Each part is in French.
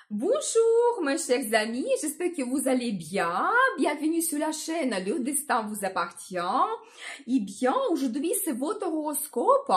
Bonjour mes chers amis, j'espère que vous allez bien. Bienvenue sur la chaîne Le Destin vous appartient. Eh bien, aujourd'hui c'est votre horoscope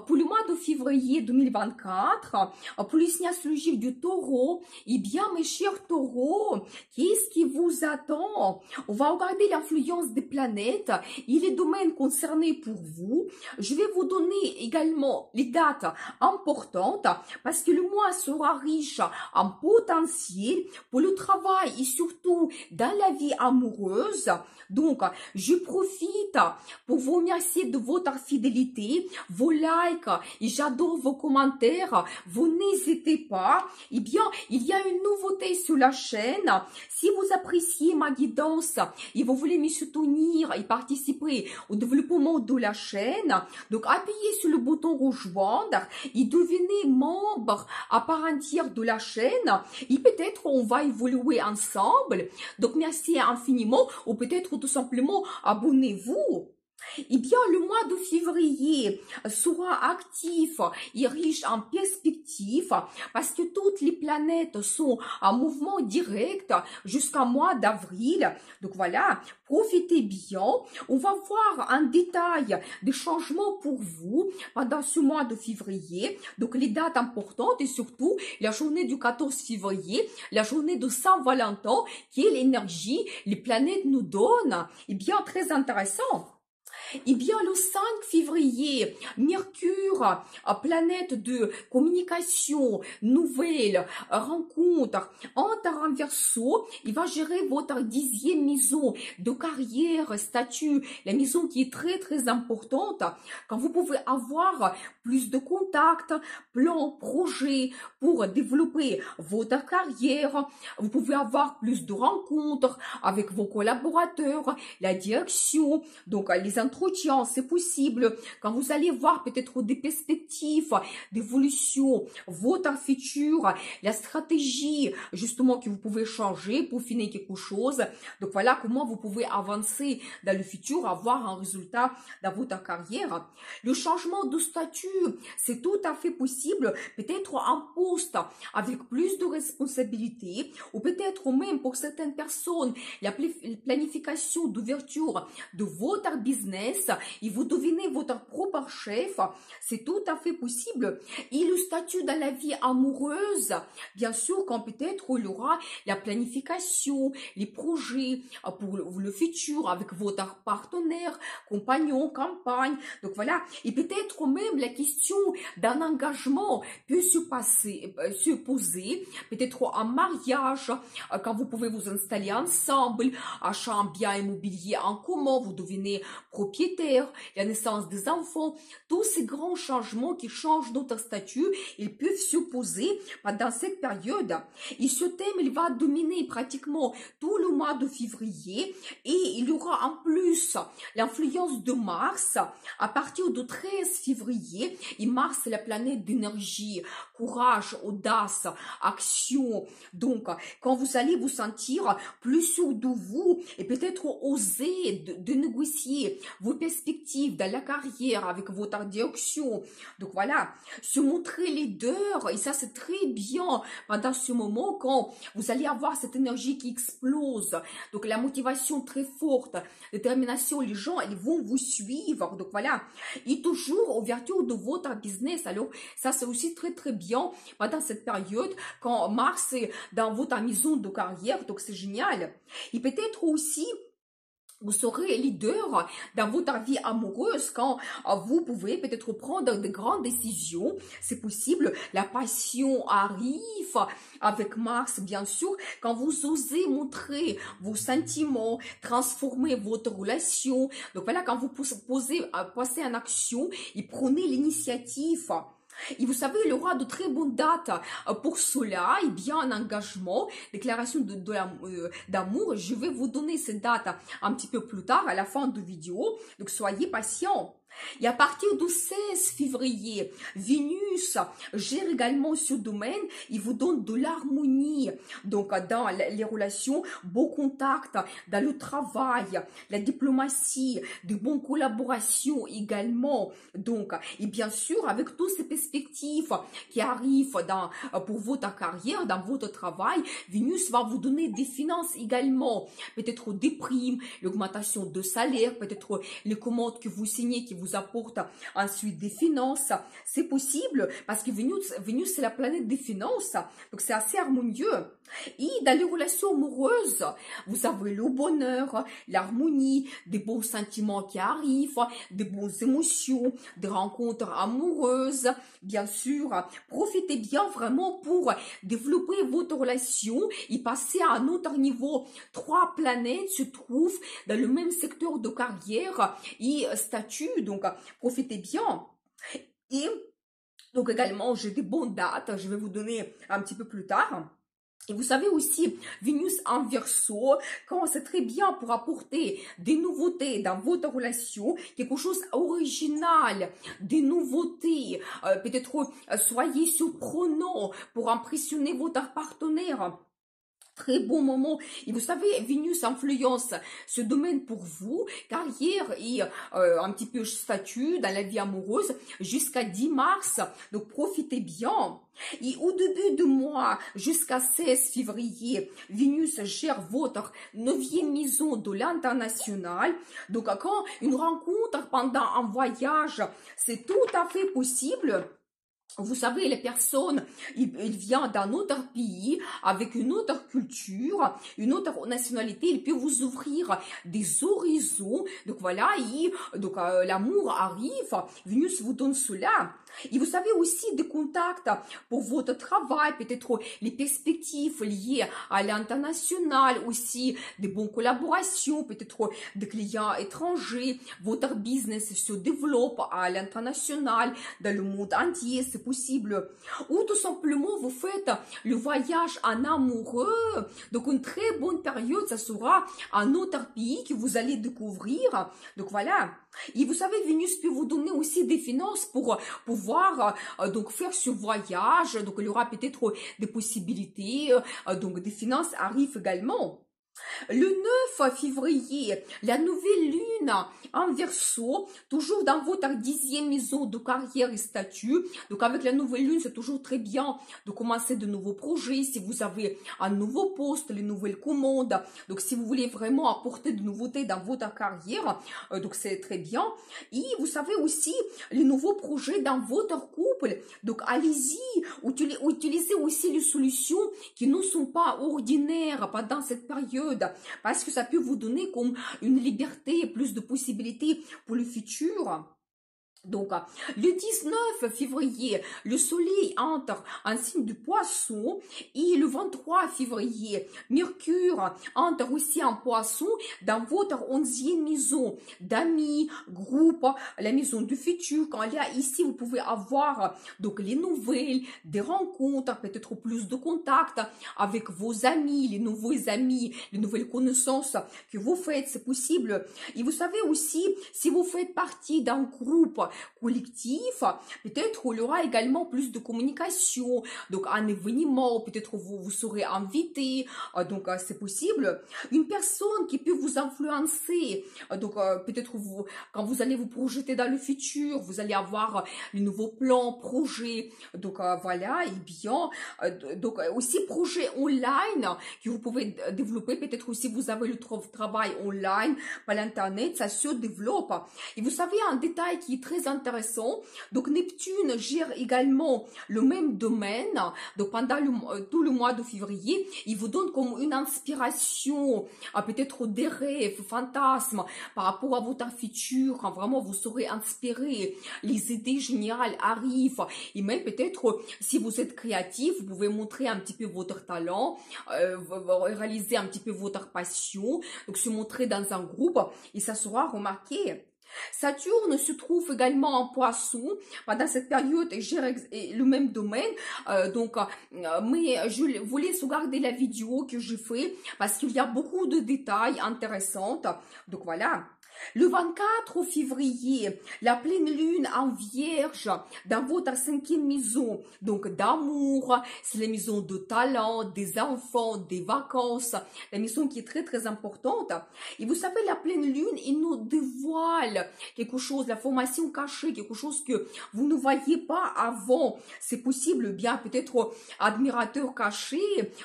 pour le mois de février 2024, pour le signe astrologique du taureau. Eh bien, mes chers taureaux, qu'est-ce qui vous attend? On va regarder l'influence des planètes et les domaines concernés pour vous. Je vais vous donner également les dates importantes parce que le mois sera riche en potentiel pour le travail et surtout dans la vie amoureuse. Donc, je profite pour vous remercier de votre fidélité, vos likes et j'adore vos commentaires. Vous n'hésitez pas. Eh bien, il y a une nouveauté sur la chaîne. Si vous appréciez ma guidance et vous voulez me soutenir et participer au développement de la chaîne, donc appuyez sur le bouton rejoindre et devenez membre à part entière de la chaîne. Et peut-être on va évoluer ensemble. Donc merci infiniment ou peut-être tout simplement abonnez-vous. Eh bien, le mois de février sera actif et riche en perspectives parce que toutes les planètes sont en mouvement direct jusqu'au mois d'avril. Donc voilà, profitez bien. On va voir en détail des changements pour vous pendant ce mois de février. Donc les dates importantes et surtout la journée du 14 février, la journée de Saint-Valentin, quelle énergie les planètes nous donnent. Eh bien, très intéressant. Eh bien, le 5 février, Mercure, planète de communication, nouvelles, rencontres, entre en Verseau, il va gérer votre 10e maison de carrière, statut, la maison qui est très importante, quand vous pouvez avoir plus de contacts, plans, projets pour développer votre carrière, vous pouvez avoir plus de rencontres avec vos collaborateurs, la direction, donc les entretiens, c'est possible quand vous allez voir peut-être des perspectives d'évolution, votre futur, la stratégie justement que vous pouvez changer pour finir quelque chose. Donc voilà comment vous pouvez avancer dans le futur, avoir un résultat dans votre carrière. Le changement de statut, c'est tout à fait possible, peut-être un poste avec plus de responsabilités ou peut-être même pour certaines personnes, la planification d'ouverture de votre business et vous devenez votre propre chef, c'est tout à fait possible. Et le statut dans la vie amoureuse, bien sûr, quand peut-être il y aura la planification, les projets pour le futur avec votre partenaire, compagnon, compagne. Donc voilà, et peut-être même la question d'un engagement peut se poser, peut-être un mariage, quand vous pouvez vous installer ensemble, acheter un bien immobilier en commun, vous devenez propriétaire, la naissance des enfants, tous ces grands changements qui changent notre statut, ils peuvent se poser pendant cette période. Et ce thème, il va dominer pratiquement tout le mois de février et il y aura en plus l'influence de Mars à partir du 13 février. Et Mars, c'est la planète d'énergie, courage, audace, action. Donc, quand vous allez vous sentir plus sûr de vous et peut-être oser de négocier vos perspectives dans la carrière avec votre direction. Donc voilà, se montrer leader, et ça c'est très bien pendant ce moment quand vous allez avoir cette énergie qui explose. Donc la motivation très forte, détermination, les gens ils vont vous suivre. Donc voilà, et toujours ouverture de votre business. Alors ça c'est aussi très bien pendant cette période quand Mars est dans votre maison de carrière. Donc c'est génial. Et peut-être aussi vous serez leader dans votre vie amoureuse quand vous pouvez peut-être prendre de grandes décisions. C'est possible. La passion arrive avec Mars, bien sûr. Quand vous osez montrer vos sentiments, transformer votre relation. Donc voilà, quand vous passez en action et prenez l'initiative. Et vous savez, il y aura de très bonnes dates pour cela, et bien un engagement, déclaration d'amour. Je vais vous donner ces dates un petit peu plus tard, à la fin de vidéo, donc soyez patients. Et à partir du 16 février, Vénus gère également ce domaine, il vous donne de l'harmonie. Donc, dans les relations, beaux contacts, dans le travail, la diplomatie, de bonnes collaborations également. Donc, et bien sûr, avec toutes ces perspectives qui arrivent pour votre carrière, dans votre travail, Vénus va vous donner des finances également. Peut-être des primes, l'augmentation de salaire, peut-être les commandes que vous signez qui vous apporte ensuite des finances. C'est possible parce que Vénus c'est la planète des finances, donc c'est assez harmonieux. Et dans les relations amoureuses, vous avez le bonheur, l'harmonie, des bons sentiments qui arrivent, des bonnes émotions, des rencontres amoureuses. Bien sûr, profitez bien vraiment pour développer votre relation et passer à un autre niveau. 3 planètes se trouvent dans le même secteur de carrière et statut, donc profitez bien. Et donc également, j'ai des bonnes dates, je vais vous donner un petit peu plus tard. Et vous savez aussi, Vénus en Verseau, quand c'est très bien pour apporter des nouveautés dans votre relation, quelque chose d'original, des nouveautés, peut-être soyez surprenant pour impressionner votre partenaire. Très bon moment. Et vous savez, Vénus influence ce domaine pour vous, carrière et un petit peu statut dans la vie amoureuse jusqu'à 10 mars. Donc, profitez bien. Et au début du mois, jusqu'à 16 février, Vénus gère votre 9e maison de l'international. Donc, quand une rencontre pendant un voyage, c'est tout à fait possible. Vous savez, les personnes, ils viennent d'un autre pays, avec une autre culture, une autre nationalité, ils peuvent vous ouvrir des horizons. Donc voilà, l'amour arrive, Vénus vous donne cela. Et vous savez aussi des contacts pour votre travail, peut-être les perspectives liées à l'international, aussi des bonnes collaborations, peut-être des clients étrangers, votre business se développe à l'international, dans le monde entier, c'est possible. Ou tout simplement, vous faites le voyage en amoureux, donc une très bonne période, ça sera un autre pays que vous allez découvrir. Donc voilà. Et vous savez, Vénus peut vous donner aussi des finances pour pouvoir donc faire ce voyage. Donc il y aura peut-être des possibilités. Donc des finances arrivent également. Le 9 février, la nouvelle lune en Verseau, toujours dans votre 10e maison de carrière et statut. Donc avec la nouvelle lune, c'est toujours très bien de commencer de nouveaux projets. Si vous avez un nouveau poste, les nouvelles commandes. Donc si vous voulez vraiment apporter de nouveautés dans votre carrière, donc c'est très bien. Et vous savez aussi les nouveaux projets dans votre couple. Donc allez-y, utilisez aussi les solutions qui ne sont pas ordinaires pendant cette période. Parce que ça peut vous donner comme une liberté, plus de possibilités pour le futur. Donc, le 19 février, le soleil entre en signe de poisson et le 23 février, Mercure entre aussi en poisson dans votre 11e maison d'amis, groupe, la maison du futur. Quand il y a ici, vous pouvez avoir donc les nouvelles, des rencontres, peut-être plus de contacts avec vos amis, les nouveaux amis, les nouvelles connaissances que vous faites, c'est possible. Et vous savez aussi, si vous faites partie d'un groupe collectif, peut-être il y aura également plus de communication, donc un événement, peut-être vous serez invité, donc c'est possible. Une personne qui peut vous influencer, donc peut-être quand vous allez vous projeter dans le futur, vous allez avoir les nouveaux plans, projets, donc voilà, et bien, donc aussi projet online que vous pouvez développer, peut-être aussi vous avez le travail online par l'internet, ça se développe. Et vous savez un détail qui est très intéressant, donc Neptune gère également le même domaine, donc pendant tout le mois de février, il vous donne comme une inspiration, peut-être des rêves, fantasmes par rapport à votre futur, quand vraiment vous serez inspiré, les idées géniales arrivent, et même peut-être si vous êtes créatif, vous pouvez montrer un petit peu votre talent, réaliser un petit peu votre passion, donc se montrer dans un groupe, et ça sera remarqué. Saturne se trouve également en Poisson pendant cette période et gère le même domaine. Mais je vous laisse regarder la vidéo que je fais parce qu'il y a beaucoup de détails intéressants. Donc voilà. Le 24 février, la pleine lune en Vierge dans votre 5e maison, donc d'amour, c'est la maison de talent, des enfants, des vacances, la maison qui est très très importante. Et vous savez, la pleine lune, il nous dévoile quelque chose, la formation cachée, quelque chose que vous ne voyez pas avant. C'est possible, bien peut-être admirateur caché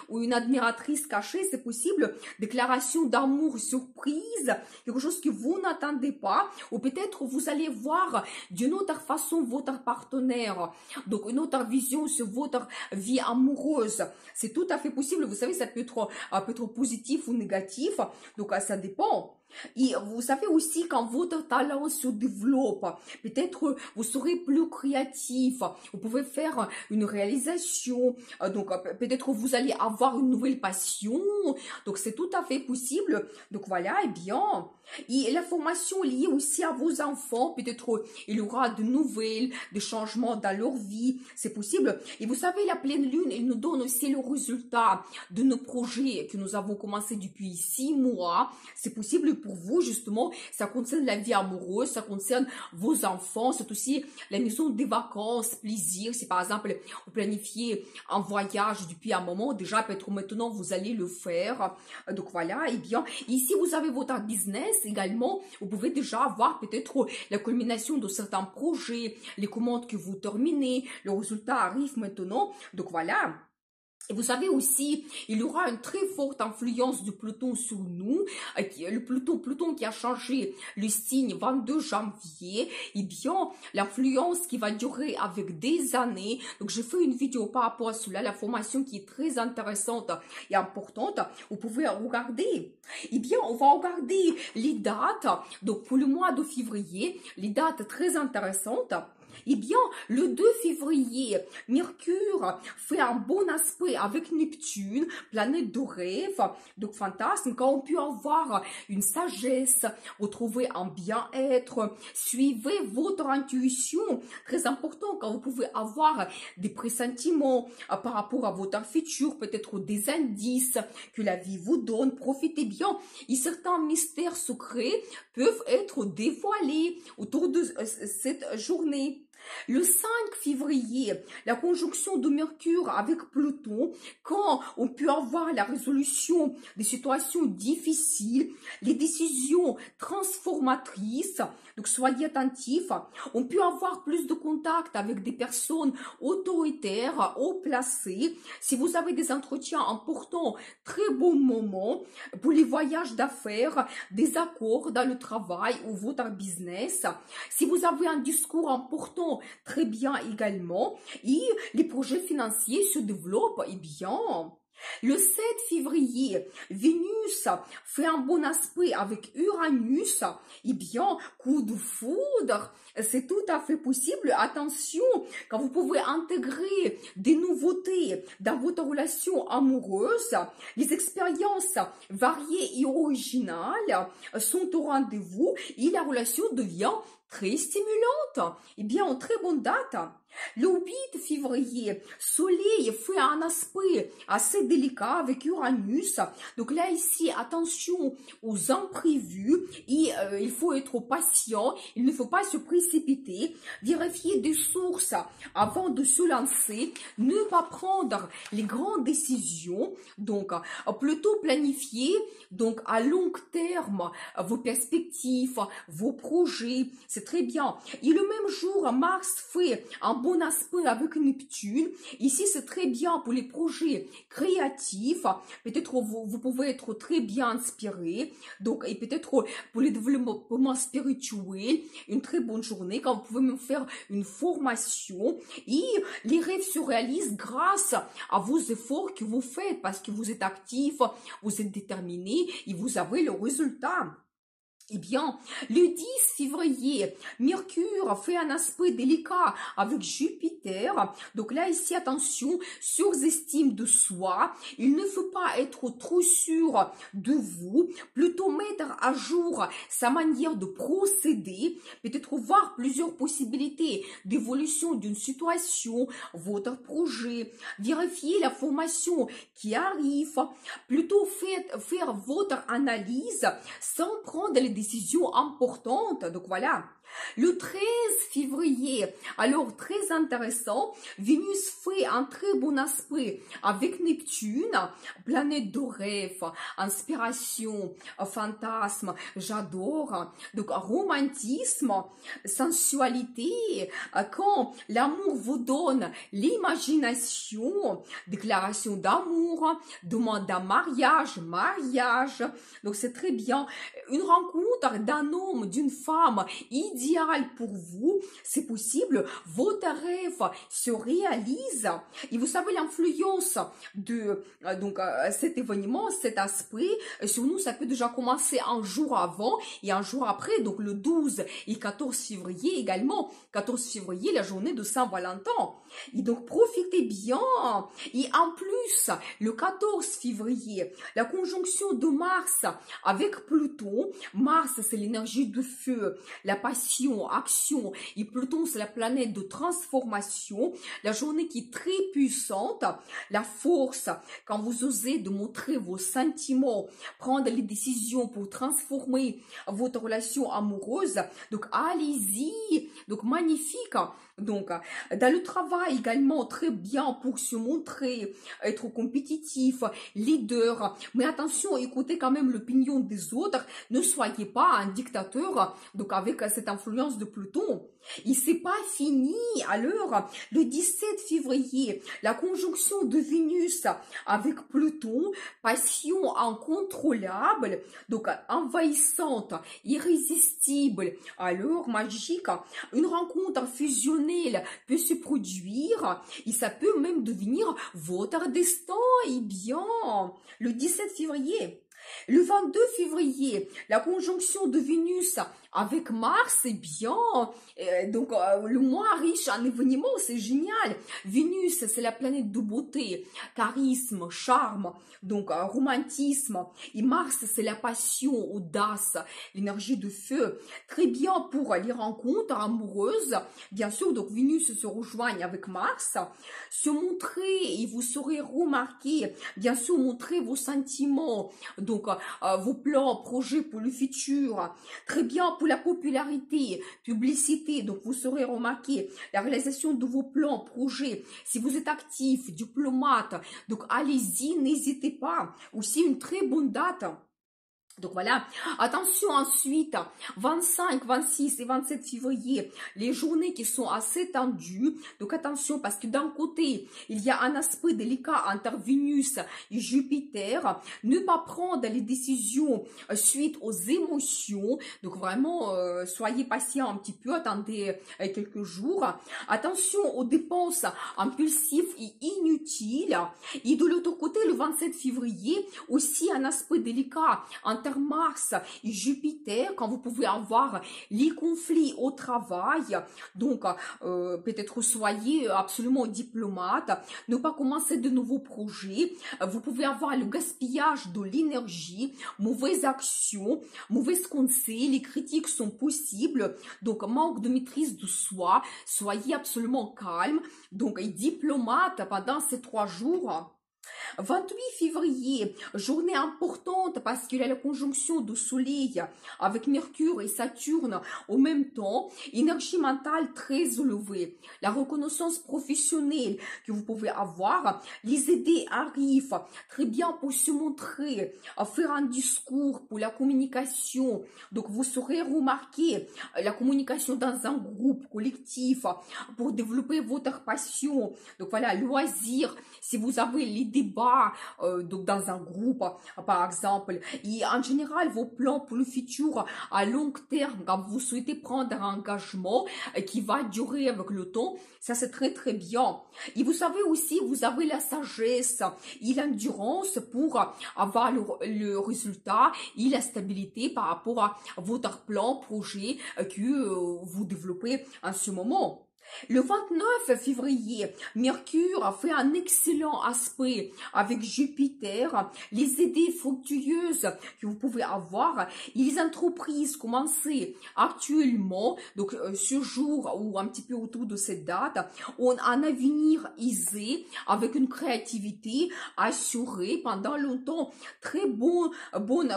ou une admiratrice cachée, c'est possible, déclaration d'amour surprise, quelque chose que vous n'attendez pas, ou peut-être vous allez voir d'une autre façon votre partenaire, donc une autre vision sur votre vie amoureuse. C'est tout à fait possible, vous savez, ça peut être positif ou négatif, donc ça dépend. Et vous savez aussi quand votre talent se développe, peut-être vous serez plus créatif, vous pouvez faire une réalisation, donc peut-être vous allez avoir une nouvelle passion, donc c'est tout à fait possible. Donc voilà, et bien, et la formation liée aussi à vos enfants, peut-être il y aura de nouvelles, des changements dans leur vie, c'est possible. Et vous savez, la pleine lune, elle nous donne aussi le résultat de nos projets que nous avons commencé depuis 6 mois, c'est possible pour vous, justement, ça concerne la vie amoureuse, ça concerne vos enfants, c'est aussi la maison des vacances, plaisir. Si par exemple, vous planifiez un voyage depuis un moment, déjà peut-être maintenant vous allez le faire. Donc voilà, et bien, ici vous avez votre business également, vous pouvez déjà avoir peut-être la culmination de certains projets, les commandes que vous terminez, le résultat arrive maintenant. Donc voilà. Et vous savez aussi, il y aura une très forte influence du Pluton sur nous. Le Pluton qui a changé le signe 22 janvier. Et bien, l'influence qui va durer avec des années. Donc, j'ai fait une vidéo par rapport à cela, la formation qui est très intéressante et importante. Vous pouvez regarder. Et bien, on va regarder les dates. Donc, pour le mois de février, les dates très intéressantes. Eh bien, le 2 février, Mercure fait un bon aspect avec Neptune, planète de rêve, donc fantasme, quand on peut avoir une sagesse, retrouver un bien-être, suivez votre intuition, très important quand vous pouvez avoir des pressentiments par rapport à votre futur, peut-être des indices que la vie vous donne, profitez bien, et certains mystères secrets peuvent être dévoilés autour de cette journée. Le 5 février, la conjonction de Mercure avec Pluton, quand on peut avoir la résolution des situations difficiles, les décisions transformatrices, donc soyez attentifs, on peut avoir plus de contact avec des personnes autoritaires, haut placées. Si vous avez des entretiens importants, très bon moment pour les voyages d'affaires, des accords dans le travail ou votre business. Si vous avez un discours important, très bien également, et les projets financiers se développent, et bien. Le 7 février, Vénus fait un bon aspect avec Uranus, et bien, coup de foudre, c'est tout à fait possible. Attention, quand vous pouvez intégrer des nouveautés dans votre relation amoureuse, les expériences variées et originales sont au rendez-vous et la relation devient très stimulante. Et bien, en très bonne date. Le 8 février, Soleil fait un aspect assez délicat avec Uranus. Donc là, ici, attention aux imprévus et il faut être patient. Il ne faut pas se précipiter. Vérifier des sources avant de se lancer. Ne pas prendre les grandes décisions. Donc, plutôt planifier donc à long terme vos perspectives, vos projets. C'est très bien. Et le même jour, Mars fait un bon aspect avec Neptune. Ici, c'est très bien pour les projets créatifs. Peut-être vous pouvez être très bien inspiré. Donc, et peut-être pour les développements spirituels, une très bonne journée quand vous pouvez même faire une formation. Et les rêves se réalisent grâce à vos efforts que vous faites parce que vous êtes actif, vous êtes déterminé et vous avez le résultat. Eh bien, le 10 février, Mercure fait un aspect délicat avec Jupiter. Donc là, ici, attention, surestime de soi. Il ne faut pas être trop sûr de vous. Plutôt mettre à jour sa manière de procéder. Peut-être voir plusieurs possibilités d'évolution d'une situation, votre projet. Vérifier la formation qui arrive. Plutôt faire votre analyse sans prendre les décisions importantes. Donc voilà. Le 13 février, alors très intéressant, Vénus fait un très bon aspect avec Neptune, planète de rêve, inspiration, fantasme, j'adore. Donc romantisme, sensualité, quand l'amour vous donne l'imagination, déclaration d'amour, demande d'un mariage, mariage. Donc c'est très bien. Une rencontre d'un homme, d'une femme idéale pour vous, c'est possible. Votre rêve se réalise. Et vous savez l'influence de cet événement, cet aspect sur nous, ça peut déjà commencer un jour avant et un jour après. Donc le 12 et 14 février également. 14 février, la journée de Saint-Valentin. Et donc profitez bien. Et en plus, le 14 février, la conjonction de Mars avec Pluton. Mars, c'est l'énergie de feu, la passion, action. Et Pluton, c'est la planète de transformation. La journée qui est très puissante. La force, quand vous osez de montrer vos sentiments, prendre les décisions pour transformer votre relation amoureuse. Donc, allez-y. Donc, magnifique. Donc, dans le travail également, très bien pour se montrer, être compétitif, leader. Mais attention, écoutez quand même l'opinion des autres. Ne soyez pas un dictateur, donc avec cette influence de Pluton. Et c'est pas fini. Alors, le 17 février, la conjonction de Vénus avec Pluton, passion incontrôlable, donc envahissante, irrésistible, alors magique. Une rencontre fusionnelle peut se produire et ça peut même devenir votre destin. Et bien, le 17 février. Le 22 février, la conjonction de Vénus avec Mars, c'est bien. Le mois riche en événements, c'est génial. Vénus, c'est la planète de beauté, charisme, charme, donc romantisme. Et Mars, c'est la passion, audace, l'énergie de feu. Très bien pour les rencontres amoureuses. Bien sûr, donc Vénus se rejoigne avec Mars. Se montrer et vous saurez remarquer, bien sûr, montrer vos sentiments, donc vos plans, projets pour le futur. Très bien pour la popularité, publicité, donc vous saurez remarquer la réalisation de vos plans, projets. Si vous êtes actif, diplomate, donc allez-y, n'hésitez pas. Aussi une très bonne date. Donc voilà, attention ensuite, 25, 26 et 27 février, les journées qui sont assez tendues. Donc attention parce que d'un côté, il y a un aspect délicat entre Vénus et Jupiter. Ne pas prendre les décisions suite aux émotions. Donc vraiment, soyez patient un petit peu, attendez quelques jours. Attention aux dépenses impulsives et inutiles. Et de l'autre côté, le 27 février, aussi un aspect délicat entre Mars et Jupiter, quand vous pouvez avoir les conflits au travail. Donc, peut-être soyez absolument diplomate, ne pas commencer de nouveaux projets. Vous pouvez avoir le gaspillage de l'énergie, mauvaises actions, mauvais conseils, les critiques sont possibles. Donc, manque de maîtrise de soi, soyez absolument calme. Donc, diplomate pendant ces 3 jours. 28 février, journée importante parce qu'il y a la conjonction de Soleil avec Mercure et Saturne au même temps, énergie mentale très élevée, la reconnaissance professionnelle que vous pouvez avoir, les idées arrivent très bien pour se montrer, faire un discours pour la communication, donc vous saurez remarquer la communication dans un groupe collectif pour développer votre passion, donc voilà, loisirs, si vous avez les débats voir donc dans un groupe, par exemple. Et en général, vos plans pour le futur à long terme, quand vous souhaitez prendre un engagement qui va durer avec le temps, ça c'est très très bien. Et vous savez aussi, vous avez la sagesse et l'endurance pour avoir le résultat et la stabilité par rapport à votre plan, projet que vous développez en ce moment. Le 29 février, Mercure a fait un excellent aspect avec Jupiter. Les idées fructueuses que vous pouvez avoir, et les entreprises commencent actuellement, donc ce jour ou un petit peu autour de cette date, ont un avenir aisé avec une créativité assurée pendant longtemps. Très bonne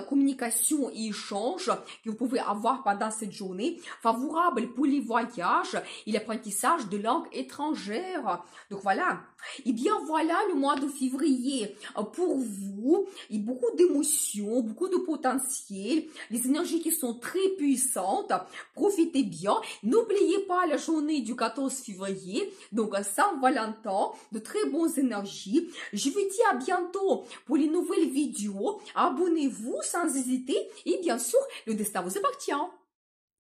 communication et échange que vous pouvez avoir pendant cette journée, favorable pour les voyages et l'apprentissage de langue étrangère. Donc voilà. Et bien voilà le mois de février pour vous. Et beaucoup d'émotions, beaucoup de potentiel, les énergies qui sont très puissantes. Profitez bien. N'oubliez pas la journée du 14 février, donc Saint-Valentin, de très bonnes énergies. Je vous dis à bientôt pour les nouvelles vidéos. Abonnez-vous sans hésiter et bien sûr, le destin vous appartient.